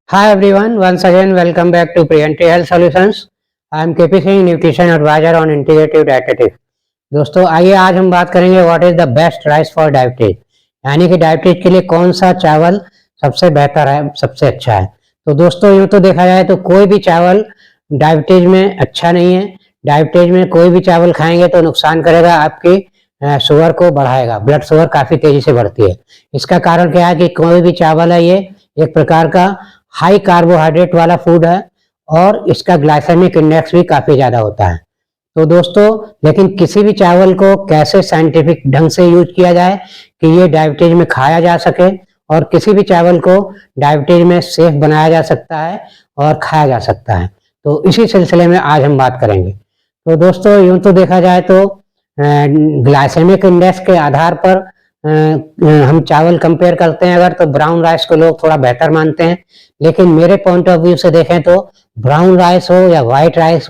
Hi everyone, once again welcome back to Priyanti Health Solutions. I am KP Singh, Nutrition Advisor on Integrative Dietetics. दोस्तों आइए आज हम बात करेंगे what is the best rice for diabetes, यानी कि diabetes के लिए कौन सा चावल सबसे बेहतर है, सबसे अच्छा है। तो दोस्तों यूँ तो देखा जाए तो कोई भी चावल डायबिटीज में अच्छा नहीं है। डायबिटीज में कोई भी चावल खाएंगे तो नुकसान करेगा, आपकी शुगर को बढ़ाएगा, ब्लड शुगर काफ़ी तेजी से बढ़ती है। इसका कारण क्या है कि कोई भी चावल है ये एक प्रकार का हाई कार्बोहाइड्रेट वाला फूड है और इसका ग्लाइसेमिक इंडेक्स भी काफ़ी ज़्यादा होता है। तो दोस्तों लेकिन किसी भी चावल को कैसे साइंटिफिक ढंग से यूज किया जाए कि ये डायबिटीज में खाया जा सके और किसी भी चावल को डायबिटीज में सेफ बनाया जा सकता है और खाया जा सकता है, तो इसी सिलसिले में आज हम बात करेंगे। तो दोस्तों यूं तो देखा जाए तो ग्लाइसेमिक इंडेक्स के आधार पर हम चावल कंपेयर करते हैं अगर, तो ब्राउन राइस को लोग थोड़ा बेहतर मानते हैं, लेकिन मेरे पॉइंट ऑफ व्यू से देखें तो ब्राउन राइस हो या व्हाइट राइस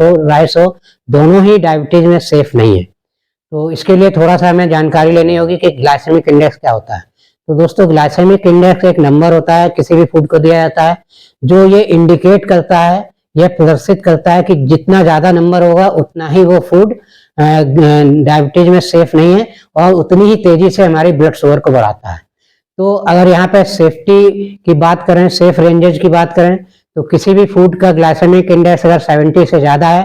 हो दोनों ही डायबिटीज में सेफ नहीं है। तो इसके लिए थोड़ा सा हमें जानकारी लेनी होगी कि ग्लाइसेमिक इंडेक्स क्या होता है। तो दोस्तों ग्लाइसेमिक इंडेक्स एक नंबर होता है, किसी भी फूड को दिया जाता है, जो ये इंडिकेट करता है, यह प्रदर्शित करता है कि जितना ज्यादा नंबर होगा उतना ही वो फूड डायबिटीज में सेफ नहीं है और उतनी ही तेजी से हमारी ब्लड शुगर को बढ़ाता है। तो अगर यहाँ पे सेफ्टी की बात करें, सेफ रेंजेज की बात करें, तो किसी भी फूड का ग्लाइसेमिक इंडेक्स अगर 70 से ज़्यादा है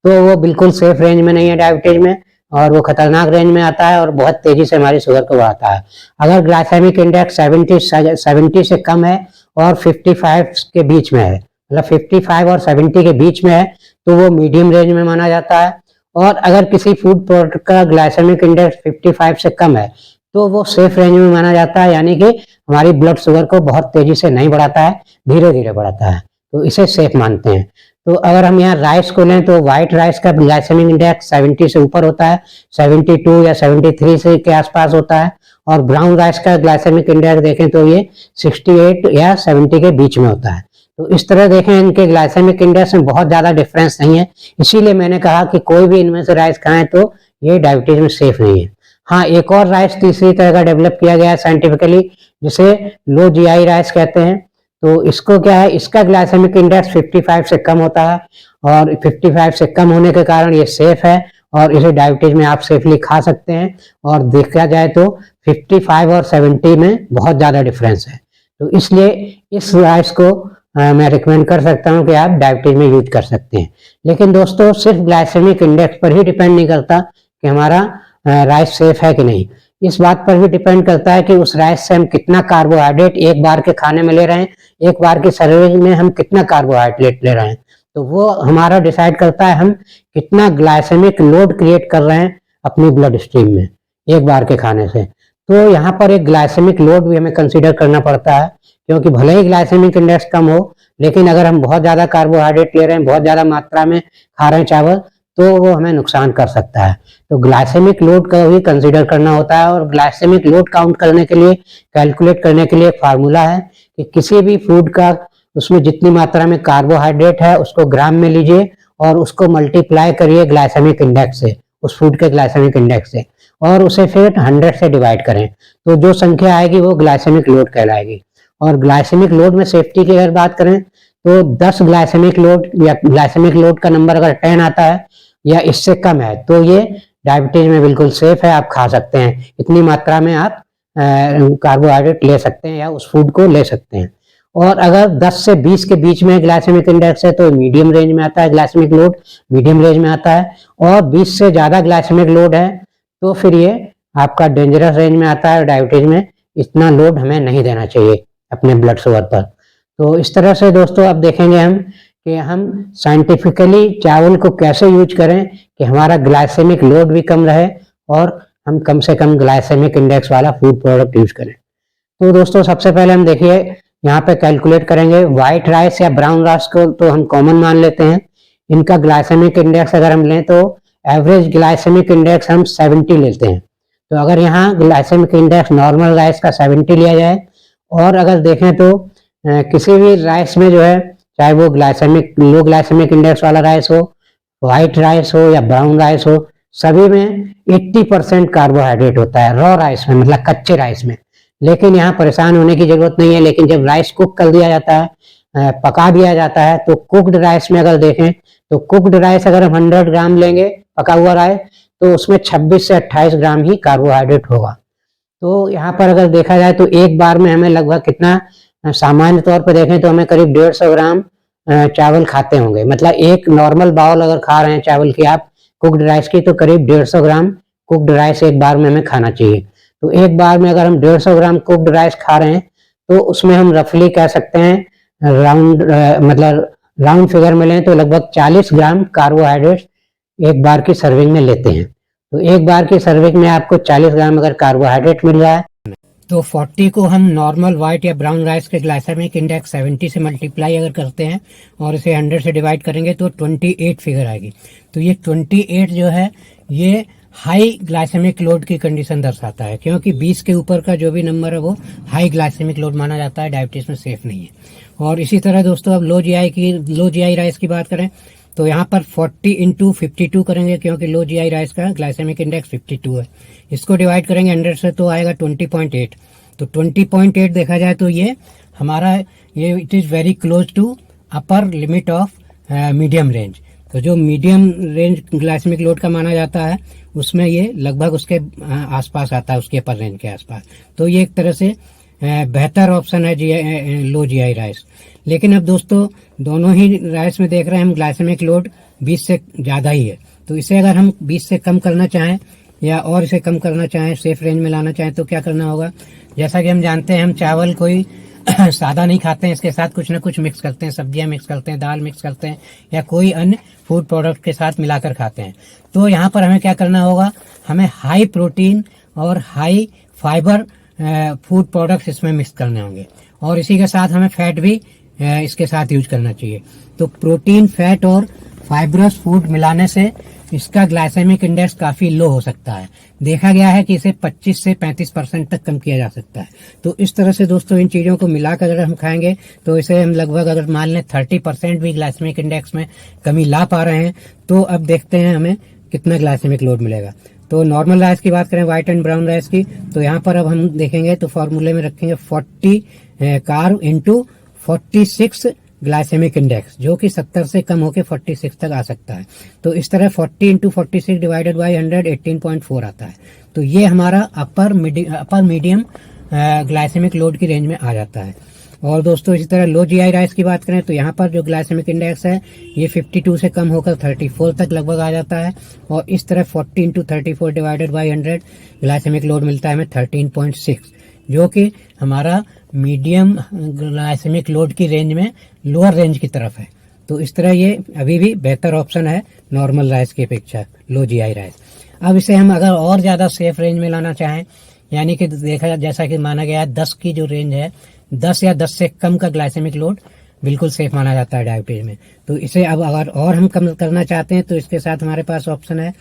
तो वो बिल्कुल सेफ रेंज में नहीं है डायबिटीज में, और वो खतरनाक रेंज में आता है और बहुत तेजी से हमारी शुगर को बढ़ाता है। अगर ग्लाइसेमिक इंडेक्स 70 से कम है और 55 के बीच में है, मतलब 55 और 70 के बीच में है, तो वो मीडियम रेंज में माना जाता है। और अगर किसी फूड प्रोडक्ट का ग्लाइसेमिक इंडेक्स 55 से कम है तो वो सेफ रेंज में माना जाता है, यानी कि हमारी ब्लड शुगर को बहुत तेजी से नहीं बढ़ाता है, धीरे धीरे बढ़ाता है, तो इसे सेफ मानते हैं। तो अगर हम यहाँ राइस को लें तो व्हाइट राइस का ग्लाइसेमिक इंडेक्स 70 से ऊपर होता है, 72 या 73 से के आसपास होता है, और ब्राउन राइस का ग्लाइसेमिक इंडेक्स देखें तो ये 68 या 70 के बीच में होता है। तो इस तरह देखें इनके ग्लाइसेमिक इंडेक्स में बहुत ज़्यादा डिफरेंस नहीं है, इसीलिए मैंने कहा कि कोई भी इनमें से राइस खाएं तो ये डायबिटीज में सेफ नहीं है। हाँ, एक और राइस तीसरी तरह का डेवलप किया गया है साइंटिफिकली, जिसे लो जीआई राइस कहते हैं। तो इसको क्या है, इसका ग्लाइसेमिक इंडेक्स 55 से कम होता है और 55 से कम होने के कारण ये सेफ है और इसे डायबिटीज में आप सेफली खा सकते हैं। और देखा जाए तो 55 और 70 में बहुत ज़्यादा डिफरेंस है, तो इसलिए इस राइस को मैं रिकमेंड कर सकता हूं कि आप डायबिटीज में यूज कर सकते हैं। लेकिन दोस्तों सिर्फ ग्लाइसेमिक इंडेक्स पर ही डिपेंड नहीं करता कि हमारा राइस सेफ है कि नहीं, इस बात पर भी डिपेंड करता है कि उस राइस से हम कितना कार्बोहाइड्रेट एक बार के खाने में ले रहे हैं, एक बार की सर्विंग में हम कितना कार्बोहाइड्रेट ले रहे हैं, तो वो हमारा डिसाइड करता है हम कितना ग्लाइसेमिक लोड क्रिएट कर रहे हैं अपनी ब्लड स्ट्रीम में एक बार के खाने से। तो यहाँ पर एक ग्लाइसेमिक लोड भी हमें कंसिडर करना पड़ता है, क्योंकि भले ही ग्लाइसेमिक इंडेक्स कम हो, लेकिन अगर हम बहुत ज़्यादा कार्बोहाइड्रेट ले रहे हैं, बहुत ज़्यादा मात्रा में खा रहे हैं चावल, तो वो हमें नुकसान कर सकता है। तो ग्लाइसेमिक लोड का भी कंसीडर करना होता है, और ग्लाइसेमिक लोड काउंट करने के लिए, कैलकुलेट करने के लिए एक फार्मूला है कि किसी भी फूड का उसमें जितनी मात्रा में कार्बोहाइड्रेट है उसको ग्राम में लीजिए और उसको मल्टीप्लाई करिए ग्लाइसेमिक इंडेक्स से, उस फूड के ग्लाइसेमिक इंडेक्स से, और उसे फिर 100 से डिवाइड करें, तो जो संख्या आएगी वो ग्लाइसेमिक लोड कहलाएगी। और ग्लाइसेमिक लोड में सेफ्टी की अगर बात करें तो 10 ग्लाइसेमिक लोड या ग्लाइसेमिक लोड का नंबर अगर 10 आता है या इससे कम है तो ये डायबिटीज में बिल्कुल सेफ है, आप खा सकते हैं, इतनी मात्रा में आप कार्बोहाइड्रेट ले सकते हैं या उस फूड को ले सकते हैं। और अगर 10 से 20 के बीच में ग्लाइसेमिक इंडेक्स है तो मीडियम रेंज में आता है, ग्लाइसेमिक लोड मीडियम रेंज में आता है, और 20 से ज़्यादा ग्लाइसेमिक लोड है तो फिर ये आपका डेंजरस रेंज में आता है। डायबिटीज में इतना लोड हमें नहीं देना चाहिए अपने ब्लड शुगर पर। तो इस तरह से दोस्तों अब देखेंगे हम कि हम साइंटिफिकली चावल को कैसे यूज करें कि हमारा ग्लाइसेमिक लोड भी कम रहे और हम कम से कम ग्लाइसेमिक इंडेक्स वाला फूड प्रोडक्ट यूज करें। तो दोस्तों सबसे पहले हम देखिए यहाँ पे कैलकुलेट करेंगे व्हाइट राइस या ब्राउन राइस को, तो हम कॉमन मान लेते हैं। इनका ग्लाइसेमिक इंडेक्स अगर हम लें तो एवरेज ग्लाइसेमिक इंडेक्स हम 70 लेते हैं। तो अगर यहाँ ग्लाइसेमिक इंडेक्स नॉर्मल राइस का 70 लिया जाए, और अगर देखें तो किसी भी राइस में जो है, चाहे वो लो ग्लाइसेमिक इंडेक्स वाला राइस हो, व्हाइट राइस हो या ब्राउन राइस हो, सभी में 80% कार्बोहाइड्रेट होता है रॉ राइस में, मतलब कच्चे राइस में। लेकिन यहाँ परेशान होने की जरूरत नहीं है, लेकिन जब राइस कुक कर दिया जाता है, पका दिया जाता है। तो कुक्ड राइस में अगर देखें तो कुक्ड राइस अगर हम 100 ग्राम लेंगे पका हुआ राइस, तो उसमें 26 से 28 ग्राम ही कार्बोहाइड्रेट होगा। तो यहाँ पर अगर देखा जाए तो एक बार में हमें लगभग कितना, सामान्य तौर पर देखें तो हमें करीब 150 ग्राम चावल खाते होंगे। मतलब एक नॉर्मल बाउल अगर खा रहे हैं चावल की आप कुक्ड राइस की, तो करीब 150 ग्राम कुक्ड राइस एक बार में हमें खाना चाहिए। तो एक बार में अगर हम 150 ग्राम कुक्ड राइस खा रहे हैं तो उसमें हम रफली कह सकते हैं राउंड मतलब राउंड फिगर में लें तो लगभग 40 ग्राम कार्बोहाइड्रेट एक बार की सर्विंग में लेते हैं। तो एक बार की सर्विंग में आपको 40 ग्राम अगर कार्बोहाइड्रेट मिल रहा है तो 40 को हम नॉर्मल व्हाइट या ब्राउन राइस के ग्लाइसेमिक इंडेक्स 70 से मल्टीप्लाई अगर करते हैं और इसे 100 से डिवाइड करेंगे तो 28 फिगर आएगी। तो ये 28 जो है ये हाई ग्लाइसेमिक लोड की कंडीशन दर्शाता है, क्योंकि 20 के ऊपर का जो भी नंबर है वो हाई ग्लाइसेमिक लोड माना जाता है, डायबिटीज में सेफ नहीं है। और इसी तरह दोस्तों अब लो जीआई राइस की बात करें तो यहाँ पर 40 इंटू 52 करेंगे, क्योंकि लो जीआई राइस का ग्लाइसेमिक इंडेक्स 52 है। इसको डिवाइड करेंगे 100 से तो आएगा 20.8। तो 20.8 देखा जाए तो ये हमारा ये it is very close to upper limit of medium range. तो जो मीडियम रेंज ग्लाइसेमिक लोड का माना जाता है उसमें ये लगभग उसके आसपास आता है, उसके अपर रेंज के आसपास। तो ये एक तरह से बेहतर ऑप्शन है लो जीआई राइस। लेकिन अब दोस्तों दोनों ही राइस में देख रहे हैं हम ग्लाइसेमिक लोड 20 से ज़्यादा ही है। तो इसे अगर हम 20 से कम करना चाहें या और इसे कम करना चाहें, सेफ रेंज में लाना चाहें, तो क्या करना होगा। जैसा कि हम जानते हैं हम चावल कोई सादा नहीं खाते हैं, इसके साथ कुछ ना कुछ मिक्स करते हैं, सब्जियां मिक्स करते हैं, दाल मिक्स करते हैं या कोई अन्य फूड प्रोडक्ट के साथ मिलाकर खाते हैं। तो यहाँ पर हमें क्या करना होगा, हमें हाई प्रोटीन और हाई फाइबर फूड प्रोडक्ट्स इसमें मिक्स करने होंगे और इसी के साथ हमें फैट भी इसके साथ यूज करना चाहिए। तो प्रोटीन, फैट और फाइबरस फूड मिलाने से इसका ग्लाइसेमिक इंडेक्स काफी लो हो सकता है। देखा गया है कि इसे 25 से 35% तक कम किया जा सकता है। तो इस तरह से दोस्तों इन चीजों को मिलाकर अगर हम खाएंगे तो इसे हम लगभग अगर मान लें 30% भी ग्लाइसेमिक इंडेक्स में कमी ला पा रहे हैं, तो अब देखते हैं हमें कितना ग्लाइसेमिक लोड मिलेगा। तो नॉर्मल राइस की बात करें, व्हाइट एंड ब्राउन राइस की, तो यहाँ पर अब हम देखेंगे तो फॉर्मूले में रखेंगे 40 कार्ब इंटू 46 ग्लाइसेमिक इंडेक्स, जो कि 70 से कम होकर 46 तक आ सकता है। तो इस तरह 40 इंटू 46 डिवाइडेड बाई 100 18.4 आता है। तो ये हमारा अपर मीडियम ग्लाइसेमिक लोड की रेंज में आ जाता है। और दोस्तों इसी तरह लो जीआई राइस की बात करें तो यहाँ पर जो ग्लाइसेमिक इंडेक्स है ये 52 से कम होकर 34 तक लगभग आ जाता है। और इस तरह 40 into 34 divided by 100 glycemic load मिलता है हमें 13.6, जो कि हमारा मीडियम ग्लाइसेमिक लोड की रेंज में लोअर रेंज की तरफ है। तो इस तरह ये अभी भी बेहतर ऑप्शन है नॉर्मल राइस की अपेक्षा, लो जीआई राइस। अब इसे हम अगर और ज़्यादा सेफ रेंज में लाना चाहें, यानी कि देखा जैसा कि माना गया है 10 की जो रेंज है, 10 या 10 से कम का ग्लाइसेमिक लोड बिल्कुल सेफ माना जाता है डायबिटीज में। तो इसे अब अगर और हम कम करना चाहते हैं तो इसके साथ हमारे पास ऑप्शन है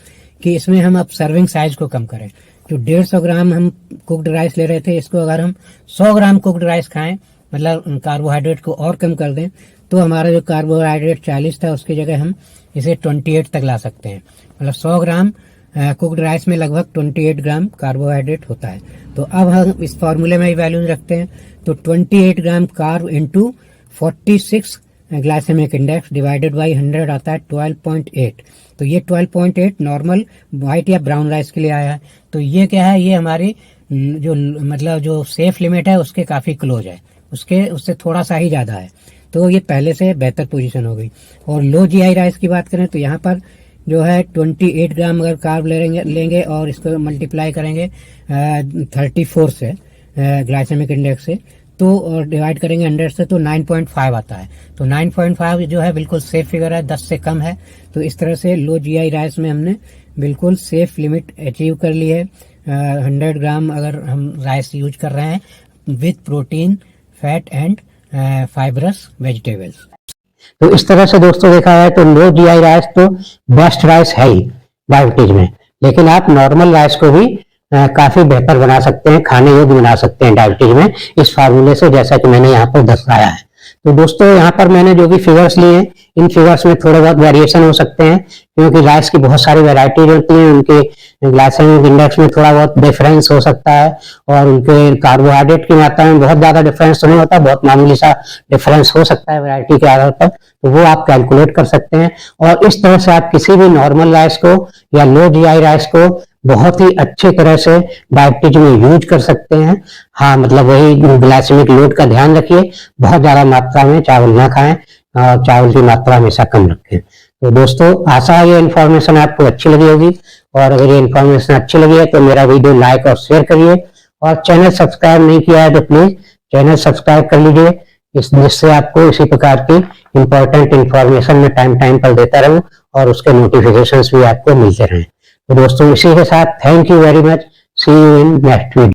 कि इसमें हम अब सर्विंग साइज को कम करें। जो 150 ग्राम हम कुक्ड राइस ले रहे थे, इसको अगर हम 100 ग्राम कुक्ड राइस खाएं, मतलब कार्बोहाइड्रेट को और कम कर दें, तो हमारा जो कार्बोहाइड्रेट 40 था उसकी जगह हम इसे 28 तक ला सकते हैं। मतलब 100 ग्राम कुक्ड राइस में लगभग 28 ग्राम कार्बोहाइड्रेट होता है। तो अब हम इस फॉर्मूले में ही वैल्यूज रखते हैं, तो 28 gram carb into 46 glycemic index divided by 100 आता है 12.8। तो ये 12.8 नॉर्मल व्हाइट या ब्राउन राइस के लिए आया है। तो ये क्या है, ये हमारी जो मतलब जो सेफ लिमिट है उसके काफी क्लोज है, उससे थोड़ा सा ही ज्यादा है। तो ये पहले से बेहतर पोजीशन हो गई। और लो जीआई राइस की बात करें तो यहाँ पर जो है 28 ग्राम अगर कार्ब लेंगे और इसको मल्टीप्लाई करेंगे 34 से ग्लाइसेमिक इंडेक्स से, तो और डिवाइड करेंगे 100 से, तो 9.5 आता है। तो 9.5 जो है बिल्कुल सेफ फिगर है, 10 से कम है। तो इस तरह से लो जीआई राइस में हमने बिल्कुल सेफ लिमिट अचीव कर ली है। 100 ग्राम अगर हम राइस यूज कर रहे हैं with protein, fat and fibrous vegetables. तो इस तरह से दोस्तों देखा जाए तो लो जीआई राइस तो बेस्ट राइस है ही डायबिटीज में, लेकिन आप नॉर्मल राइस को भी काफी बेहतर बना सकते हैं, खाने योग्य बना सकते हैं डायबिटीज में इस फार्मूले से, जैसा कि मैंने यहाँ पर दर्शाया है। तो दोस्तों यहाँ पर मैंने जो भी फिगर्स लिए हैं, इन फिगर्स में थोड़े बहुत वेरिएशन हो सकते हैं, क्योंकि राइस की बहुत सारी वेराइटीज होती हैं, उनके ग्लाइसेमिक इंडेक्स में थोड़ा बहुत डिफरेंस हो सकता है, और उनके कार्बोहाइड्रेट की मात्रा में बहुत ज्यादा डिफरेंस तो नहीं होता, बहुत मामूली सा डिफरेंस हो सकता है वैरायटी के आधार पर, तो वो आप कैलकुलेट कर सकते हैं। और इस तरह से आप किसी भी नॉर्मल राइस को या लो जीआई राइस को बहुत ही अच्छे तरह से डायबिटीज में यूज कर सकते हैं। हाँ, मतलब वही ग्लाइसेमिक लोड का ध्यान रखिए, बहुत ज्यादा मात्रा में चावल ना खाएं, और चावल की मात्रा हमेशा कम रखें। तो दोस्तों, आशा है ये इन्फॉर्मेशन आपको अच्छी लगी होगी, और अगर ये इन्फॉर्मेशन अच्छी लगी है तो मेरा वीडियो लाइक और शेयर करिए, और चैनल सब्सक्राइब नहीं किया है तो प्लीज चैनल सब्सक्राइब कर लीजिए, जिससे आपको इसी प्रकार की इंपॉर्टेंट इंफॉर्मेशन में टाइम पर देता रहूं, और उसके नोटिफिकेशंस भी आपको मिलते रहें। तो दोस्तों, इसी के साथ thank you very much, see you in next video.